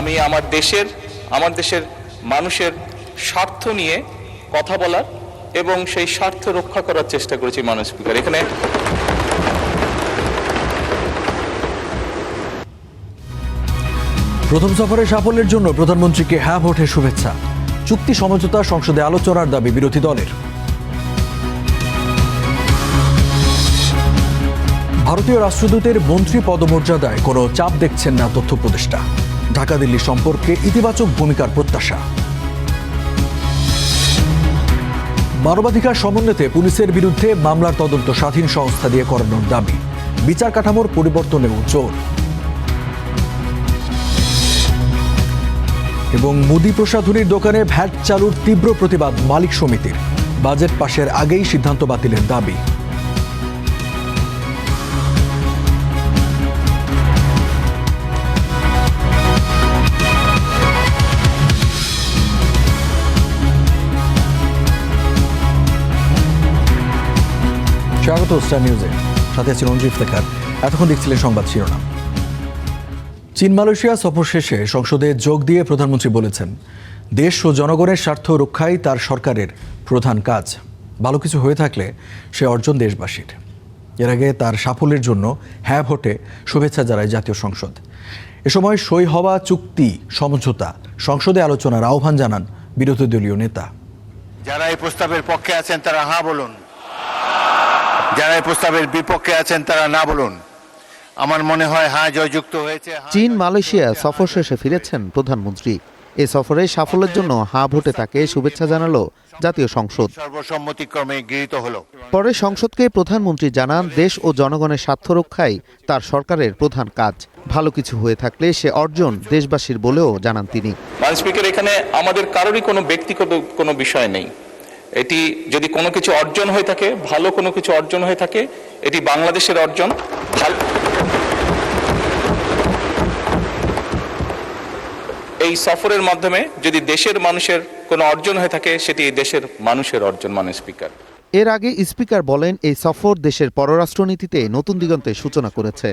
আমি আমার দেশের মানুষের স্বার্থ নিয়ে কথা বলার এবং সেই স্বার্থ রক্ষা করার চেষ্টা করেছি মাননীয় স্পিকার। এখানে প্রথম সফরে সাফল্যের জন্য প্রধানমন্ত্রীকে হ্যাঁ ভোটে শুভেচ্ছা। চুক্তি সমঝোতা সংসদে আলোচনার দাবি বিরোধী দলের। ভারতীয় রাষ্ট্রদূতের মন্ত্রী পদমর্যাদায় কোনো চাপ দেখছেন না তথ্য উপদেষ্টা। ঢাকা দিল্লি সম্পর্কে ইতিবাচক ভূমিকার প্রত্যাশা। মানবাধিকার সমন্বয়তে পুলিশের বিরুদ্ধে মামলার তদন্ত স্বাধীন সংস্থা দিয়ে করানোর দাবি। বিচার কাঠামোর পরিবর্তনেও জোর। এবং মুদি প্রসাধনীর দোকানে ভ্যাট চালুর তীব্র প্রতিবাদ মালিক সমিতির। বাজেট পাশের আগেই সিদ্ধান্ত বাতিলের দাবি। স্বাগত স্টার নিউজে, সাথে আছেন রঞ্জিত লেখার। এতক্ষণ দেখছিলেন সংবাদ শিরোনাম। চীন মালয়েশিয়া সফর শেষে সংসদে যোগ দিয়ে প্রধানমন্ত্রী বলেছেন, দেশ ও জনগণের স্বার্থ রক্ষাই তার সরকারের প্রধান কাজ। ভালো কিছু হয়ে থাকলে সে অর্জন দেশবাসীর। এর আগে তার সাফল্যের জন্য হ্যাঁ ভোটে শুভেচ্ছা জানায় জাতীয় সংসদ। এ সময় সই হওয়া চুক্তি সমঝোতা সংসদে আলোচনার আহ্বান জানান বিরোধী দলীয় নেতা। যারা এই প্রস্তাবের পক্ষে আছেন তারা হ্যাঁ বলুন, যারা এই প্রস্তাবের বিপক্ষে আছেন তারা না বলুন। আমার মনে হয় হ্যাঁ জয়যুক্ত হয়েছে। চীন মালয়েশিয়া সফর শেষে ফিরেছেন প্রধানমন্ত্রী। এ সফরে সাফল্যের জন্য হ্যাঁ ভোটে তাকে শুভেচ্ছা জানালো জাতীয় সংসদ। সর্বসম্মতিক্রমে গৃহীত হলো। পরে সংসদকে প্রধানমন্ত্রী জানান, দেশ ও জনগণের স্বার্থ রক্ষাই তার সরকারের প্রধান কাজ। ভালো কিছু হয়ে থাকলে সে অর্জন দেশবাসীর বলেও জানান তিনি। মাননীয় স্পিকার, এখানে আমাদের কারোরই কোনো ব্যক্তিগত কোনো বিষয় নেই। এটি যদি কোনো কিছু অর্জন হয়ে থাকে, ভালো কোনো কিছু অর্জন হয়ে থাকে, এটি বাংলাদেশের অর্জন। এই সফরের মাধ্যমে যদি দেশের মানুষের কোনো অর্জন হয়ে থাকে, সেটি দেশের মানুষের অর্জন। মাননীয় স্পিকার, এর আগে স্পিকার বলেন, এই সফর দেশের পররাষ্ট্রনীতিতে নতুন দিগন্তের সূচনা করেছে।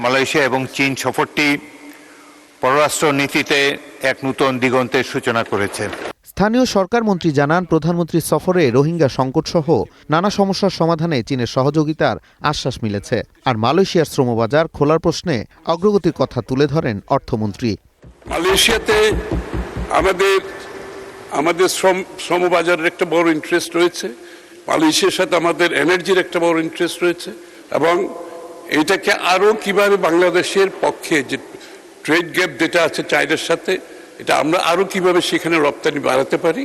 মালয়েশিয়া এবং চীন সফরটি পররাষ্ট্রনীতিতে এক নতুন দিগন্তের সূচনা করেছে। স্থানীয় সরকার মন্ত্রী জানান, প্রধানমন্ত্রীর সফরে রোহিঙ্গা সংকট সহ নানা সমস্যার সমাধানে চীনের সহযোগিতার আশ্বাস মিলেছে। আর মালয়েশিয়ার শ্রমবাজার খোলার প্রশ্নে অগ্রগতির কথা তুলে ধরেন অর্থমন্ত্রী। মালয়েশিয়াতে আমাদের শ্রমবাজারের একটা বড় ইন্টারেস্ট রয়েছে। মালয়েশিয়ার সাথে আমাদের এনার্জির একটা বড় ইন্টারেস্ট রয়েছে, এবং এটাকে আরো কিভাবে বাংলাদেশের পক্ষে যে ট্রেড গ্যাপ যেটা আছে চায়নার সাথে, এটা আমরা আরো কিভাবে সেখানে রপ্তানি বাড়াতে পারি,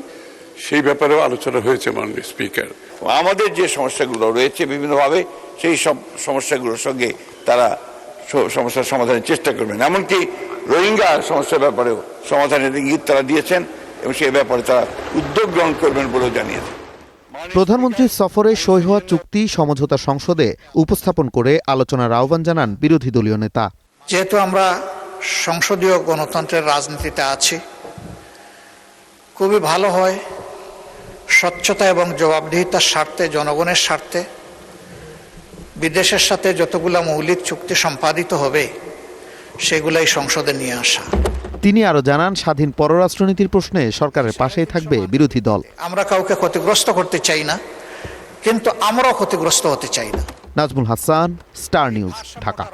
সেই ব্যাপারেও আলোচনা হয়েছে মাননীয় স্পিকার। আমাদের যে সমস্যাগুলো রয়েছে বিভিন্নভাবে, সেই সব সমস্যাগুলোর সঙ্গে তারা সমস্যার সমাধানের চেষ্টা করবেন। এমনকি রোহিঙ্গা সমস্যার ব্যাপারেও সমাধানের ইঙ্গিত তারা দিয়েছেন, এবং সেই ব্যাপারে তারা উদ্যোগ গ্রহণ করবেন বলেও জানিয়েছেন। প্রধানমন্ত্রীর সফরে সই হওয়া চুক্তি সমঝোতা সংসদে উপস্থাপন করে আলোচনার আহ্বান জানান বিরোধী দলীয় নেতা। যেহেতু আমরা সংসদীয় গণতন্ত্রের রাজনীতিতে আছি, খুবই ভালো হয় স্বচ্ছতা এবং জবাবদিহিতার স্বার্থে, জনগণের স্বার্থে বিদেশের সাথে যতগুলো মৌলিক চুক্তি সম্পাদিত হবে সেগুলাই সংসদে নিয়ে আসা। তিনি আরো জানান, স্বাধীন পররাষ্ট্রনীতির প্রশ্নে সরকারের পাশেই থাকবে বিরোধী দল। আমরা কাউকে ক্ষতিগ্রস্ত করতে চাই না, কিন্তু আমরাও ক্ষতিগ্রস্ত হতে চাই না। Nazmul Hasan, star news, Dhaka.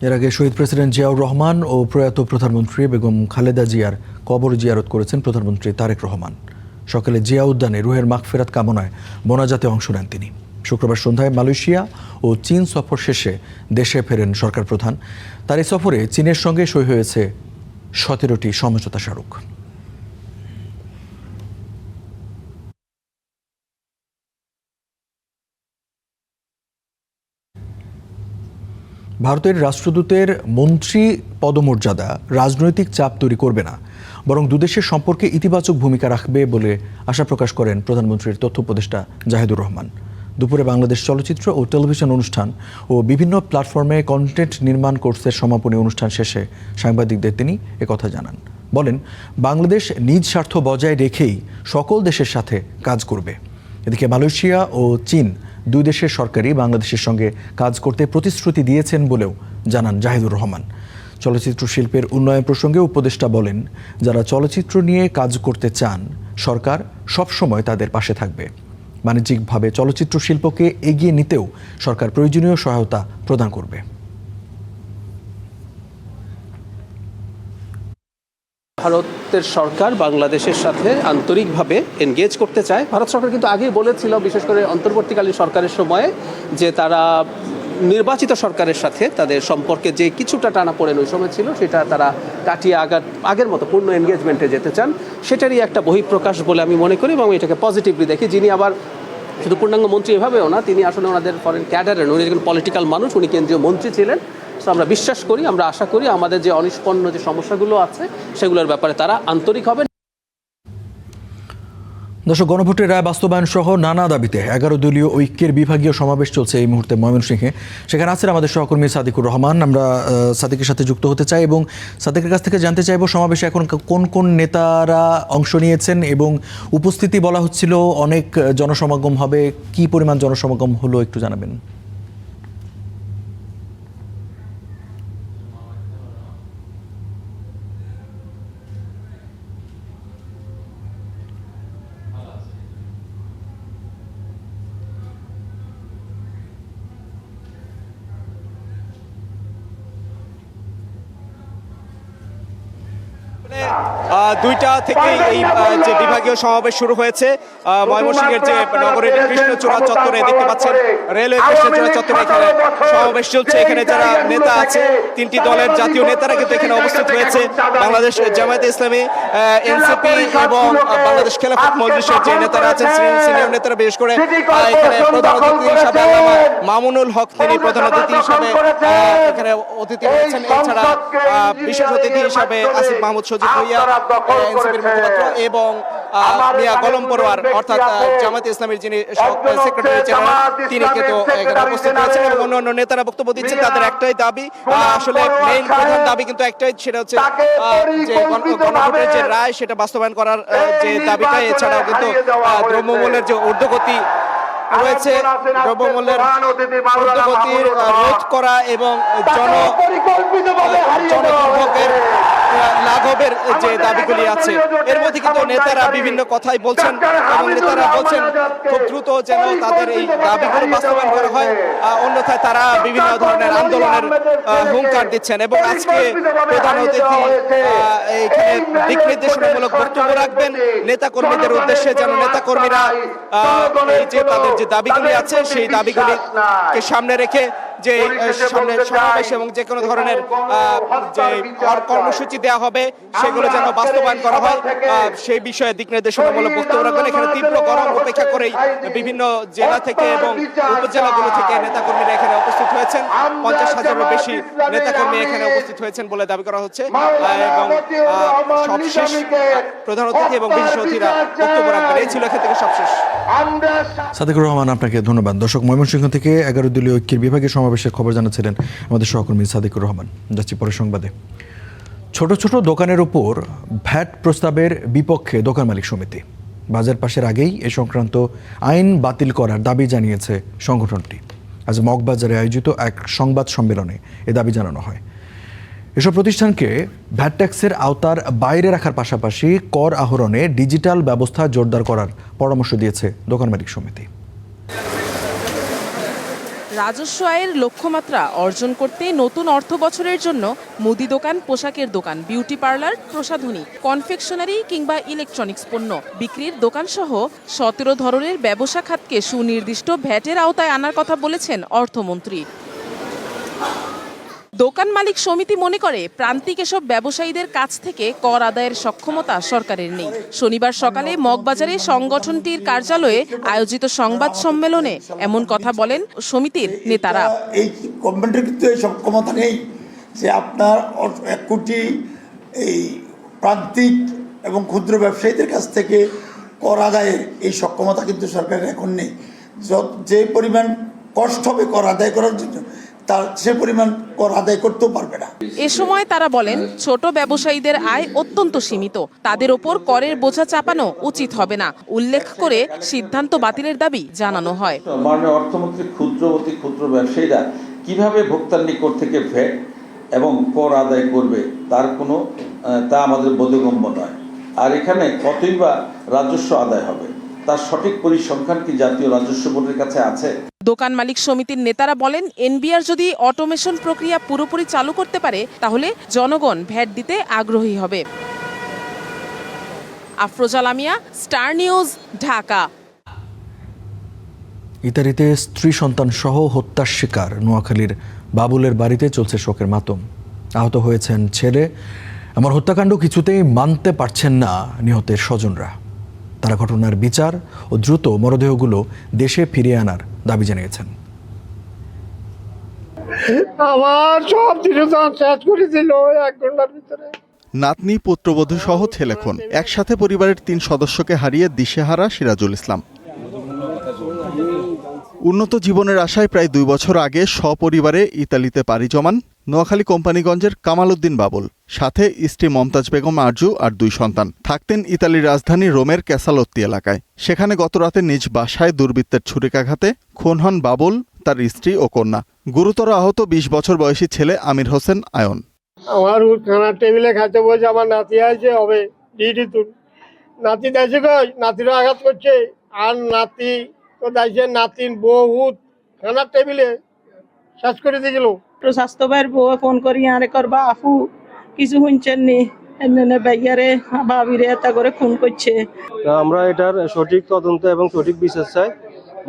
এর আগে শহীদ প্রেসিডেন্ট জিয়াউর রহমান ও প্রয়াত প্রধানমন্ত্রী বেগম খালেদা জিয়ার কবর জিয়ারত করেছেন প্রধানমন্ত্রী তারেক রহমান। সকালে জিয়া উদ্যানে রুহের মাগফিরাত কামনায় মোনাজাতে অংশ নেন তিনি। শুক্রবার সন্ধ্যায় মালয়েশিয়া ও চীন সফর শেষে দেশে ফেরেন সরকার প্রধান। তার এই সফরে চীনের সঙ্গে সই হয়েছে 17টি সমঝোতা স্মারক। ভারতের রাষ্ট্রদূতের মন্ত্রী পদমর্যাদা রাজনৈতিক চাপ তৈরি করবে না, বরং দুদেশের সম্পর্কে ইতিবাচক ভূমিকা রাখবে বলে আশা প্রকাশ করেন প্রধানমন্ত্রীর তথ্য উপদেষ্টা জাহিদুর রহমান। দুপুরে বাংলাদেশ চলচ্চিত্র ও টেলিভিশন অনুষ্ঠান ও বিভিন্ন প্ল্যাটফর্মে কন্টেন্ট নির্মাণ কোর্সের সমাপনী অনুষ্ঠান শেষে সাংবাদিকদের তিনি একথা জানান। বলেন, বাংলাদেশ নিজ স্বার্থ বজায় রেখেই সকল দেশের সাথে কাজ করবে। এদিকে মালয়েশিয়া ও চীন দুই দেশের সরকারই বাংলাদেশের সঙ্গে কাজ করতে প্রতিশ্রুতি দিয়েছেন বলেও জানান জাহিদুর রহমান। চলচ্চিত্র শিল্পের উন্নয়ন প্রসঙ্গে উপদেষ্টা বলেন, যারা চলচ্চিত্র নিয়ে কাজ করতে চান সরকার সবসময় তাদের পাশে থাকবে। বাণিজ্যিকভাবে চলচ্চিত্র শিল্পকে এগিয়ে নিতেও সরকার প্রয়োজনীয় সহায়তা প্রদান করবে। ভারতের সরকার বাংলাদেশের সাথে আন্তরিকভাবে এনগেজ করতে চায়। ভারত সরকার কিন্তু আগেই বলেছিল, বিশেষ করে অন্তর্বর্তীকালীন সরকারের সময়ে, যে তারা নির্বাচিত সরকারের সাথে তাদের সম্পর্কে যে কিছুটা টানাপোড়েন ওই সময় ছিল সেটা তারা কাটিয়ে আগের মতো পূর্ণ এনগেজমেন্টে যেতে চান। সেটারই একটা বহিঃপ্রকাশ বলে আমি মনে করি এবং এটাকে পজিটিভলি দেখি। যিনি আবার শুধু পূর্ণাঙ্গ মন্ত্রী এভাবেও না, তিনি আসলে ওনাদের ফরেন ক্যাডারের, উনি একজন পলিটিক্যাল মানুষ, উনি কেন্দ্রীয় মন্ত্রী ছিলেন। সো আমরা বিশ্বাস করি, আমরা আশা করি আমাদের যে অনিষ্পন্ন যে সমস্যাগুলো আছে সেগুলোর ব্যাপারে তারা আন্তরিক হবেন। দর্শক, গণভোটের রায় বাস্তবায়ন সহ নানা দাবিতে 11 দলীয় ঐক্যের বিভাগীয় সমাবেশ চলছে এই মুহূর্তে ময়মনসিংহে। সেখানে আছেন আমাদের সহকর্মী সাদিকুর রহমান। আমরা সাদিকের সাথে যুক্ত হতে চাই এবং সাদিকের কাছ থেকে জানতে চাইব সমাবেশে এখন কোন কোন নেতারা অংশ নিয়েছেন এবং উপস্থিতি বলা হচ্ছিল অনেক জনসমাগম হবে, কি পরিমাণ জনসমাগম হলো একটু জানাবেন। দুইটা থেকে এই যে বিভাগীয় সমাবেশ শুরু হয়েছে। ময়মনসিংহের যে নগরের কৃষ্ণচূড়া চত্বরে দেখতে পাচ্ছেন, রেলওয়ে কৃষ্ণচূড়া চত্বরে এখানে সমাবেশ চলছে। এখানে যারা নেতা আছে, 3টি দলের জাতীয় নেতারা কিন্তু এখানে উপস্থিত হয়েছে। বাংলাদেশ জামায়াতে ইসলামী, এনসিপি এবং বাংলাদেশ খেলাফত মজলিসের যে নেতারা আছেন, সিনিয়র নেতারা, বিশেষ করে এখানে প্রধান অতিথি হিসাবে আল্লামা মামুনুল হক, তিনি প্রধান অতিথি হিসাবে এখানে অতিথি হয়েছেন। এছাড়া বিশেষ অতিথি হিসাবে আসিফ মাহমুদ সজিব ভুইয়া, এনসিপির মুখপাত্র, এবং মিয়া গোলাম পরোয়ার, অর্থাৎ জামায়াতে ইসলামীর যিনি সেক্রেটারি জেনারেল, তিনি কিন্তু এখানে উপস্থিত হয়েছেন এবং অন্যান্য নেতারা বক্তব্য দিচ্ছেন। তাদের একটাই দাবি, আসলে মেইন প্রধান দাবি কিন্তু একটাই, সেটা হচ্ছে যে গণভোটের যে রায় সেটা বাস্তবায়ন করার যে দাবিটা। এছাড়াও কিন্তু দ্রব্যমূল্যের যে ঊর্ধ্বগতি রয়েছে, দ্রব্যমূল্যের ঊর্ধ্বগতির রোধ করা এবং জনদুর্ভোগের লাঘবের যে দাবিগুলি আছে, এর মধ্যে কিন্তু নেতারা বিভিন্ন কথাই বলছেন এবং নেতারা বলছেন খুব দ্রুত যেন তাদের এই দাবিগুলো বাস্তবায়ন করা হয়, অন্যথায় তারা বিভিন্ন ধরনের আন্দোলনের হুঙ্কার দিচ্ছেন। এবং আজকে প্রধান অতিথি এইখানে দিক নির্দেশনামূলক বক্তব্য রাখবেন নেতাকর্মীদের উদ্দেশ্যে, যেন নেতাকর্মীরা এই যে তাদের যে দাবিগুলি আছে সেই দাবিগুলিকে সামনে রেখে যে সামনে সমাবেশ এবং যে কোনো ধরনের যে কর্মসূচি দেওয়া হবে সেগুলো যেন বাস্তবায়ন করা হয়, সেই বিষয়ে দিক নির্দেশনামূলক বক্তব্য রাখবেন। এখানে তীব্র গরম উপেক্ষা করেই বিভিন্ন জেলা থেকে এবং উপজেলাগুলো থেকে নেতাকর্মীরা এখানে উপস্থিত হয়েছেন। 50,000-এরও বেশি নেতাকর্মী এখানে উপস্থিত হয়েছেন বলে দাবি করা হচ্ছে এবং সবশেষ প্রধান অতিথি এবং বিশেষ অতিথিরা বক্তব্য রাখবেন। এই ছিল এখান থেকে সবশেষ। সাদিকুর রহমান, আপনাকে ধন্যবাদ। দর্শক, ময়মনসিংহ থেকে 11 দলীয় ঐক্যের বিভাগীয় সমাবেশের খবর জানাচ্ছিলেন আমাদের সহকর্মী সাদিকুর রহমান। যাচ্ছি পরের সংবাদে। ছোট ছোট দোকানের উপর ভ্যাট প্রস্তাবের বিপক্ষে দোকান মালিক সমিতি। বাজার পাশের আগেই এ সংক্রান্ত আইন বাতিল করার দাবি জানিয়েছে সংগঠনটি। আজ মগবাজারে আয়োজিত এক সংবাদ সম্মেলনে এ দাবি জানানো হয়। এসব প্রতিষ্ঠানকে ভ্যাট ট্যাক্সের আওতার বাইরে রাখার পাশাপাশি কর আহরণে ডিজিটাল ব্যবস্থা জোরদার করার পরামর্শ দিয়েছে দোকান মালিক সমিতি। রাজস্ব আয়ের লক্ষ্যমাত্রা অর্জন করতে নতুন অর্থ বছরের জন্য মুদি দোকান, পোশাকের দোকান, বিউটি পার্লার, প্রসাধনী, কনফেকশনারি কিংবা ইলেকট্রনিক্স পণ্য বিক্রির দোকান সহ 17 ধরনের ব্যবসা খাতকে সুনির্দিষ্ট ভ্যাটের আওতায় আনার কথা বলেছেন অর্থমন্ত্রী। দোকান মালিক সমিতি মনে করে প্রান্তিক এসব ব্যবসায়ীদের কাছ থেকে কর আদায়ের সক্ষমতা সরকারের নেই। শনিবার সকালে মগবাজারে সংগঠনটির কার্যালয়ে আয়োজিত সংবাদ সম্মেলনে এমন কথা বলেন সমিতির নেতারা। এই গভর্নমেন্টের কিন্তু এই সক্ষমতা নেই যে আপনার 1 কোটি এই প্রান্তিক এবং ক্ষুদ্র ব্যবসায়ীদের কাছ থেকে কর আদায়ের এই সক্ষমতা কিন্তু সরকারের এখন নেই। যে পরিমাণ কষ্ট হবে কর আদায় করার জন্য, তার সে পরিমাণ কর আদায় করতেও পারবে না। এ সময় তারা বলেন, ছোট ব্যবসায়ীদের আয় অত্যন্ত সীমিত, তাদের ওপর করের বোঝা চাপানো উচিত হবে না। উল্লেখ করে সিদ্ধান্ত বাতিলের দাবি জানানো হয়। মাননীয় অর্থমন্ত্রী ক্ষুদ্র ব্যবসায়ীরা কিভাবে ভোক্তার নিকট থেকে ভ্যাট এবং কর আদায় করবে তা আমাদের বোধগম্য নয়। আর এখানে কতই বা রাজস্ব আদায় হবে তার সঠিক পরিসংখ্যান কি জাতীয় রাজস্ব বোর্ডের কাছে আছে? দোকান মালিক সমিতির নেতারা বলেন, এনবিআর যদি অটোমেশন প্রক্রিয়া পুরোপুরি চালু করতে পারে তাহলে জনগণ ভ্যাট দিতে আগ্রহী হবে। Afroza Lamia, star news, Dhaka. ইতালিতে স্ত্রী সন্তান সহ হত্যার শিকার নোয়াখালীর বাবুলের বাড়িতে চলছে শোকের মাতম। আহত হয়েছেন ছেলে। এমন হত্যাকাণ্ড কিছুতেই মানতে পারছেন না নিহতের স্বজনরা। তারা ঘটনার বিচার ও দ্রুত মরদেহগুলো দেশে ফিরিয়ে আনার দাবি জানিয়েছেন। আমার সব জিনিস শেষ করে দিল 1 ঘন্টার ভিতরে। নাতনি, পুত্রবধূ সহ ছেলেখন একসাথে পরিবারের 3 সদস্যকে হারিয়ে দিশেহারা সিরাজুল ইসলাম। উন্নত জীবনের আশায় প্রায় 2 বছর আগে সপরিবারে ইতালিতে পাড়ি জমান নোয়াখালী কোম্পানিগঞ্জের কামাল উদ্দিন বাবুল, সাথে স্ত্রী মমতাজ বেগম আরজু আর 2 সন্তান। থাকতেন ইতালির রাজধানী রোমের ক্যাসালোত্তি এলাকায়। সেখানে গতরাতে নিজ বাসায় দুর্বৃত্তের ছুরিকাঘাতে খুন হন বাবুল, তার স্ত্রী ও কন্যা। গুরুতর আহত 20 বছর বয়সী ছেলে আমির হোসেন আয়ন। আমার খানার টেবিলে খাইতে বলছে, আমার নাতি আছে হবে ডিউটি তুল, নাতি দেখছে নাতিরও আঘাত করছে, আর নাতি তো দেখছে নাতিন বহুত খানার টেবিলে শেষ করে দিয়ে গেল। স্বাস্থ্য ভাইয়ের বউ ফোন করি আরে করবা আফু কিছু শুনছেন নি, এনে ভাইয়ারে ভাবিরে এত করে খুন করছে। আমরা এটার সঠিক তদন্ত এবং সঠিক বিচার চাই,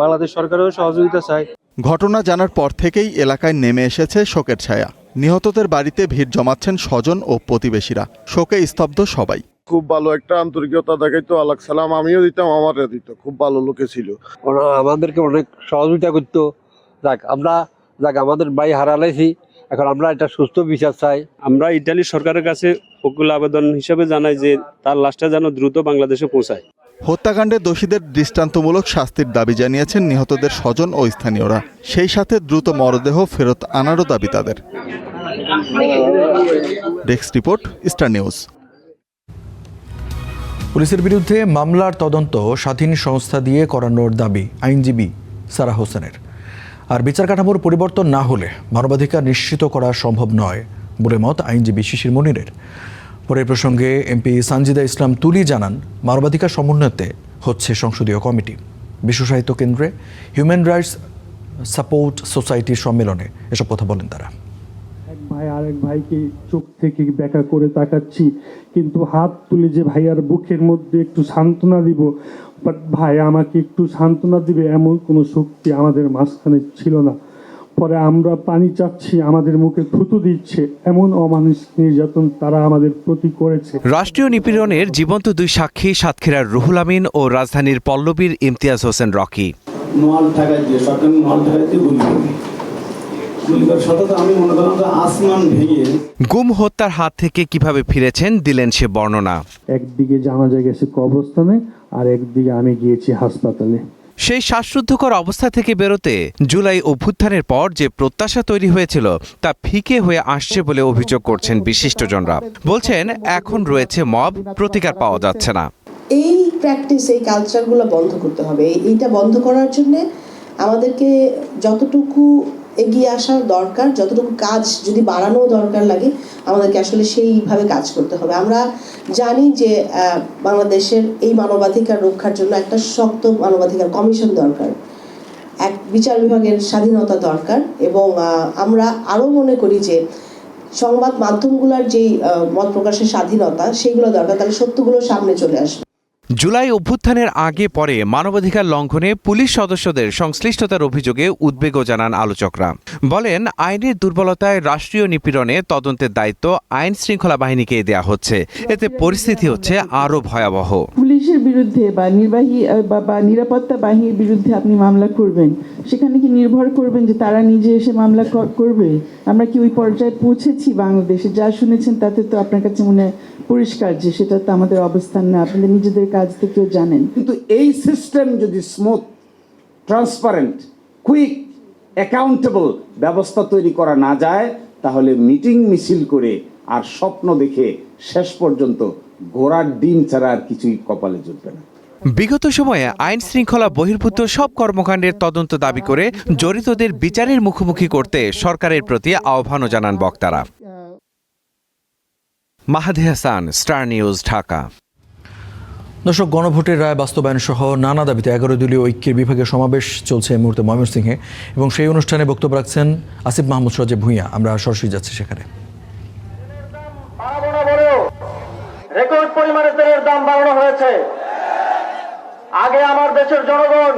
বাংলাদেশ সরকারের সহযোগিতা চাই। ঘটনা জানার পর থেকেই এলাকায় নেমে এসেছে শোকের ছায়া। নিহতদের বাড়িতে ভিড় জমাচ্ছেন স্বজন ও প্রতিবেশীরা। শোকে স্তব্ধ সবাই। খুব ভালো একটা আন্তরিকতা দেখাইতো, আলাক সালাম আমিও দিতাম, আমারও দিত, খুব ভালো লোকে ছিল, আমাদেরকে অনেক সহযোগিতা করতো। আমাদের ভাই হারালাইছি, এখন আমরা এটা সুস্থ বিচার চাই। আমরা ইতালি সরকারের কাছে ওকুল আবেদন হিসেবে জানাই যে তার লাশটা যেন দ্রুত বাংলাদেশে পৌঁছায়। হত্যাকাণ্ডে দোষীদের দৃষ্টান্তমূলক শাস্তির দাবি জানিয়েছেন নিহতদের স্বজন ও স্থানীয়রা। সেই সাথে দ্রুত মরদেহ ফেরত আনারও দাবি তাদের। Desk report, star news. পুলিশের বিরুদ্ধে মামলার তদন্ত স্বাধীন সংস্থা দিয়ে করানোর দাবি আইনজীবী সারা হোসেনের। আর বিচার কাঠামোর পরিবর্তন না হলে মানবাধিকার নিশ্চিত করা সম্ভব নয় বলে মত আইনজীবী শিশির মনিরের। পরে প্রসঙ্গে এমপি সানজিদা ইসলাম তুলি জানান, মানবাধিকার সমন্বয়তে হচ্ছে সংসদীয় কমিটি। বিশ্ব সাহিত্য কেন্দ্রে হিউম্যান রাইটস সাপোর্ট সোসাইটির সম্মেলনে এসব কথা বলেন তারা। এক ভাই আরেক ভাইকে চোখ থেকে ব্যাকা করে তাকাচ্ছি, কিন্তু হাত তুলে যে ভাইয়ার বুকের মধ্যে একটু সান্ত্বনা দিব, বাট ভাই আমাকে একটু সান্ত্বনা দিবে এমন কোনো শক্তি আমাদের মাঝখানে ছিল না। পরে আমরা পানি চাচ্ছি, আমাদের মুখে থুতু দিচ্ছে, এমন অমানুষ নির্যাতন তারা আমাদের প্রতি করেছে। রাষ্ট্রীয় নিপীড়নের জীবন্ত 2 সাক্ষী সাতক্ষীরার রুহুল আমিন ও রাজধানীর পল্লবীর ইমতিয়াজ হোসেন রকি। নোয়াল ঢাকায় দিয়ে সরকার নোয়াল ঢাকাইতে গুম হত্যার হাত থেকে কিভাবে ফিরেছেন দিলেন সে বর্ণনা। একদিকে জানাজা গেছে কবরস্থানে, আর একদিকে আমি গিয়েছি হাসপাতালে। সেই শ্বাসরুদ্ধকর অবস্থা থেকে বেরোতে জুলাই অভ্যুত্থানের পর যে প্রত্যাশা তৈরি হয়েছিল তা ফিকে হয়ে আসছে বলে অভিযোগ করছেন বিশিষ্টজনরা। বলছেন এখন রয়েছে মব, প্রতিকার পাওয়া যাচ্ছে না। এই প্র্যাকটিস, এই কালচারগুলো বন্ধ করতে হবে। এইটা বন্ধ করার জন্য আমাদেরকে যতটুকু এগিয়ে আসা দরকার, যতটুকু কাজ যদি বাড়ানো দরকার লাগে, আমাদেরকে আসলে সেইভাবে কাজ করতে হবে। আমরা জানি যে বাংলাদেশের এই মানবাধিকার রক্ষার জন্য একটা শক্ত মানবাধিকার কমিশন দরকার, এক বিচার বিভাগের স্বাধীনতা দরকার, এবং আমরা আরও মনে করি যে সংবাদ মাধ্যমগুলোর যেই মত প্রকাশের স্বাধীনতা, সেইগুলো দরকার, তাহলে সত্যগুলো সামনে চলে আসবে। জুলাই অভ্যুত্থানের আগে পরে মানবাধিকার লঙ্ঘনে পুলিশ সদস্যদের সংশ্লিষ্টতার অভিযোগে উদ্বেগও জানান আলোচকরা। বলেন, আইনের দুর্বলতায় রাষ্ট্রীয় নিপীড়নে তদন্তের দায়িত্ব আইন শৃঙ্খলা বাহিনীকে দেয়া হচ্ছে। এতে পরিস্থিতি হচ্ছে আরও ভয়াবহ। পুলিশের বিরুদ্ধে বা নির্বাহী বা নিরাপত্তা বাহিনীর বিরুদ্ধে আপনি মামলা করবেন, সেখানে কি নির্ভর করবেন যে তারা নিজে এসে মামলা করবে? আমরা কি ওই পর্যায়ে পৌঁছেছি বাংলাদেশে? যা শুনেছেন তাতে তো আপনার কাছে মনে হয় পরিষ্কার যে সেটা তো আমাদের অবস্থান না, আপনাদের নিজেদের কাজ থেকেও জানেন। কিন্তু এই সিস্টেম যদি স্মুথ, ট্রান্সপারেন্ট, কুইক, অ্যাকাউন্টেবল ব্যবস্থা তৈরি করা না যায়, তাহলে মিটিং মিছিল করে আর স্বপ্ন দেখে শেষ পর্যন্ত ঘোড়ার ডিম ছাড়া আর কিছুই কপালে জুটবে না। বিগত সময়ে আইন শৃঙ্খলা বহির্ভূত সব কর্মকাণ্ডের তদন্ত দাবি করে জড়িতদের বিচারের মুখোমুখি করতে সরকারের প্রতি আহ্বানও জানান বক্তারা। মাহাদি হাসান, স্টার নিউজ, ঢাকা। দর্শক, গণভোটের রায় বাস্তবায়ন সহ নানা দাবিতে 11 দলীয় ঐক্যের বিভাগীয় সমাবেশ চলছে এই মুহূর্তে ময়মনসিংহে, এবং সেই অনুষ্ঠানে বক্তব্য রাখছেন আসিফ মাহমুদ সজীব ভূঁইয়া। আমরা সরাসরি যাচ্ছি সেখানে। রেকর্ড পরিমাণে তেলের দাম বাড়ানো হয়েছে। আগে আমার দেশের জনগণ,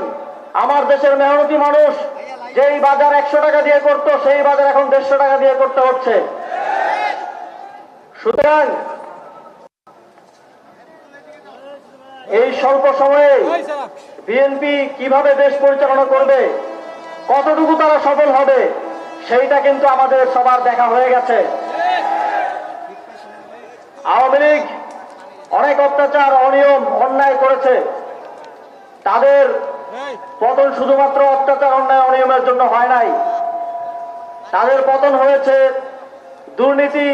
আমার দেশের মেহনতি মানুষ যেই বাজার 100 টাকা দিয়ে করত, সেই বাজার এখন 150 টাকা দিয়ে করতে হচ্ছে। সুতরাং এই স্বল্প সময়ে বিএনপি কিভাবে দেশ পরিচালনা করবে, কতটুকু তারা সফল হবে, সেইটা কিন্তু আমাদের সবার দেখা হয়ে গেছে। আওয়ামী লীগ অনেক অত্যাচার, অনিয়ম, অন্যায় করেছে। তাদের পতন শুধুমাত্র অত্যাচার, অন্যায়, অনিয়মের জন্য হয় নাই। তাদের পতন হয়েছে দুর্নীতি,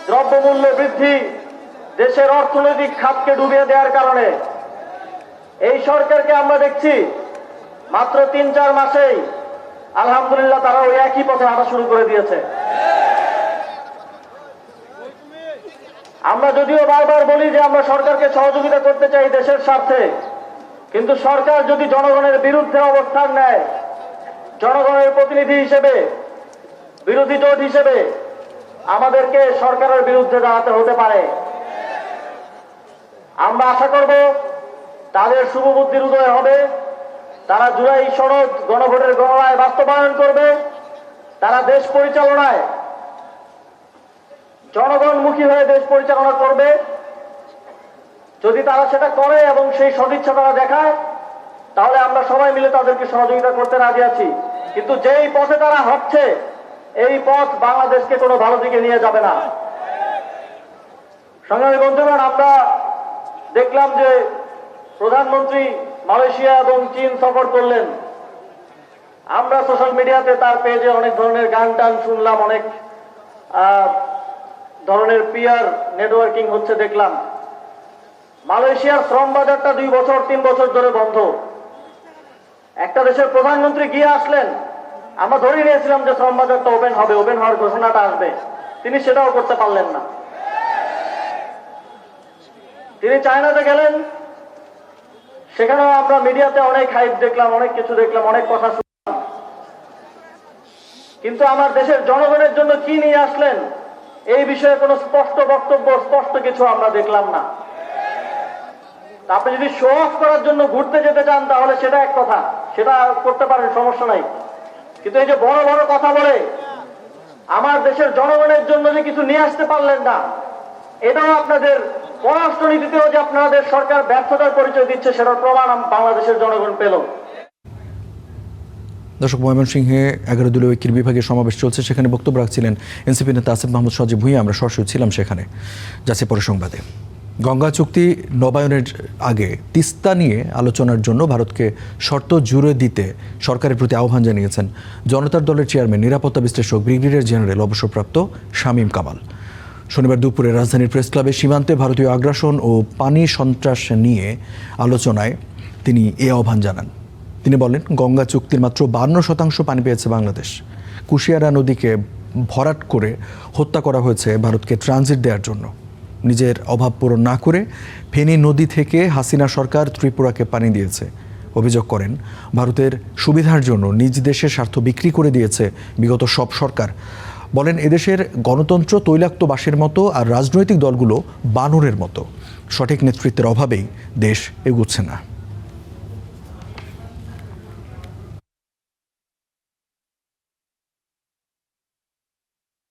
দ্রব্যমূল্য বৃদ্ধি, দেশের অর্থনৈতিক খাতকে ডুবিয়ে দেওয়ার কারণে। এই সরকারকে আমরা দেখছি মাত্র 3-4 মাসেই আলহামদুলিল্লাহ তারা ওই একই পথে হাঁটা শুরু করে দিয়েছে। আমরা যদিও বারবার বলি যে আমরা সরকারকে সহযোগিতা করতে চাই দেশের স্বার্থে, কিন্তু সরকার যদি জনগণের বিরুদ্ধে অবস্থান নেয়, জনগণের প্রতিনিধি হিসেবে, বিরোধী জোট হিসেবে আমাদেরকে সরকারের বিরুদ্ধে দাঁড়াতে হতে পারে। আমরা আশা করব তাদের শুভবুদ্ধির উদয় হবে, তারা জুলাই সনদ, গণভোটের গণরায় বাস্তবায়ন করবে, তারা দেশ পরিচালনায় জনগণমুখী হয়ে দেশ পরিচালনা করবে। যদি তারা সেটা করে এবং সেই সদিচ্ছা তারা দেখায়, তাহলে আমরা সবাই মিলে তাদেরকে সহযোগিতা করতে রাজি আছি। কিন্তু যেই পথে তারা হাঁটছে, এই পথ বাংলাদেশকে কোনো ভালো দিকে নিয়ে যাবে না। সংগ্রামী বন্ধুগণ, আমরা দেখলাম যে প্রধানমন্ত্রী মালয়েশিয়া এবং চীন সফর করলেন। আমরা সোশ্যাল মিডিয়াতে তার পেজে অনেক ধরনের গান টান শুনলাম, অনেক ধরনের পিয়ার নেটওয়ার্কিং হচ্ছে দেখলাম। মালয়েশিয়ার শ্রম বাজারটা 2-3 বছর ধরে বন্ধ। একটা দেশের প্রধানমন্ত্রী গিয়ে আসলেন, আমরা ধরে নিয়েছিলাম যে শ্রম বাজারটা ওপেন হবে, ওপেন হওয়ার ঘোষণাটা আসবে, তিনি সেটাও করতে পারলেন না। তিনি চায়নাতে গেলেন, সেখানেও আমরা মিডিয়াতে অনেক হাইপ দেখলাম, অনেক কিছু দেখলাম, অনেক কথা শুনলাম, কিন্তু আমার দেশের জনগণের জন্য কি নিয়ে আসলেন এই বিষয়ে কোনো স্পষ্ট বক্তব্য, স্পষ্ট কিছু আমরা দেখলাম না। আপনি যদি শো অফ করার জন্য ঘুরতে যেতে চান তাহলে সেটা এক কথা, সেটা করতে পারেন, সমস্যা নাই। কিন্তু এই যে বড় বড় কথা বলে আমার দেশের জনগণের জন্য যে কিছু নিয়ে আসতে পারলেন না, এটাও আপনাদের পররাষ্ট্রনীতিতেও যে আপনাদের সরকার ব্যর্থতার পরিচয় দিচ্ছে, সেটার প্রমাণ বাংলাদেশের জনগণ পেল। দর্শক, ময়মনসিংহে 11 দলীয় ঐক্যের বিভাগের সমাবেশ চলছে, সেখানে বক্তব্য রাখছিলেন এনসিপি নেতা আসিফ মাহমুদ সজীব ভূঁইয়া। আমরা সরাসরি ছিলাম সেখানে। যাচ্ছে পরে সংবাদে। গঙ্গা চুক্তি নবায়নের আগে তিস্তা নিয়ে আলোচনার জন্য ভারতকে শর্ত জুড়ে দিতে সরকারের প্রতি আহ্বান জানিয়েছেন জনতার দলের চেয়ারম্যান, নিরাপত্তা বিশ্লেষক ব্রিগেডিয়ার জেনারেল অবসরপ্রাপ্ত শামীম কামাল। শনিবার দুপুরে রাজধানীর প্রেস ক্লাবে সীমান্তে ভারতীয় আগ্রাসন ও পানি সন্ত্রাস নিয়ে আলোচনায় তিনি এ আহ্বান জানান। তিনি বলেন, গঙ্গা চুক্তির মাত্র 52% পানি পেয়েছে বাংলাদেশ। কুশিয়ারা নদীকে ভরাট করে হত্যা করা হয়েছে ভারতকে ট্রানজিট দেওয়ার জন্য। নিজের অভাব পূরণ না করে ফেনী নদী থেকে হাসিনা সরকার ত্রিপুরাকে পানি দিয়েছে। অভিযোগ করেন, ভারতের সুবিধার জন্য নিজ দেশের স্বার্থ বিক্রি করে দিয়েছে বিগত সব সরকার। বলেন, এদেশের গণতন্ত্র তৈলাক্ত বাঁশের মতো, আর রাজনৈতিক দলগুলো বানরের মতো। সঠিক নেতৃত্বের অভাবেই দেশ এগুচ্ছে না।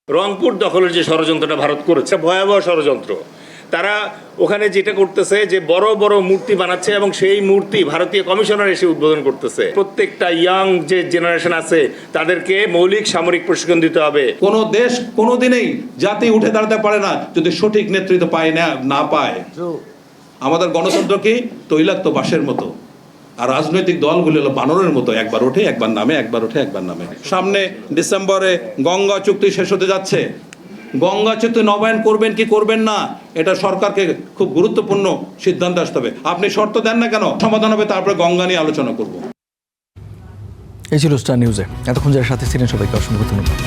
রংপুর দখলের যে ষড়যন্ত্রটা ভারত করেছে, ভয়াবহ ষড়যন্ত্র। তারা ওখানে যেটা করতেছে যে বড় বড় মূর্তি বানাচ্ছে এবং সেই মূর্তি ভারতীয় কমিশনার এসে উদ্বোধন করতেছে। প্রত্যেকটা ইয়াং যে জেনারেশন আছে তাদেরকে মৌলিক সামরিক প্রশিক্ষণ দিতে হবে। কোন দেশ কোনোদিনই জাতি উঠে দাঁড়াতে পারে না যদি সঠিক নেতৃত্ব পায় না পায়। আমাদের গণতন্ত্র কি তৈলাক্ত বাঁশের মতো, আর রাজনৈতিক দলগুলো হলো বানরের মতো, একবার ওঠে একবার নামে, একবার ওঠে একবার নামে। সামনে ডিসেম্বরে গঙ্গা চুক্তি শেষ হতে যাচ্ছে। গঙ্গা সেতু নবায়ন করবেন কি করবেন না, এটা সরকারকে খুব গুরুত্বপূর্ণ সিদ্ধান্ত আসতে হবে। আপনি শর্ত দেন না কেন, সমাধান হবে, তারপরে গঙ্গা নিয়ে আলোচনা করব। এই ছিল স্টার নিউজে। এতক্ষণ যারা সাথে ছিলেন সবাইকে অসংখ্য ধন্যবাদ।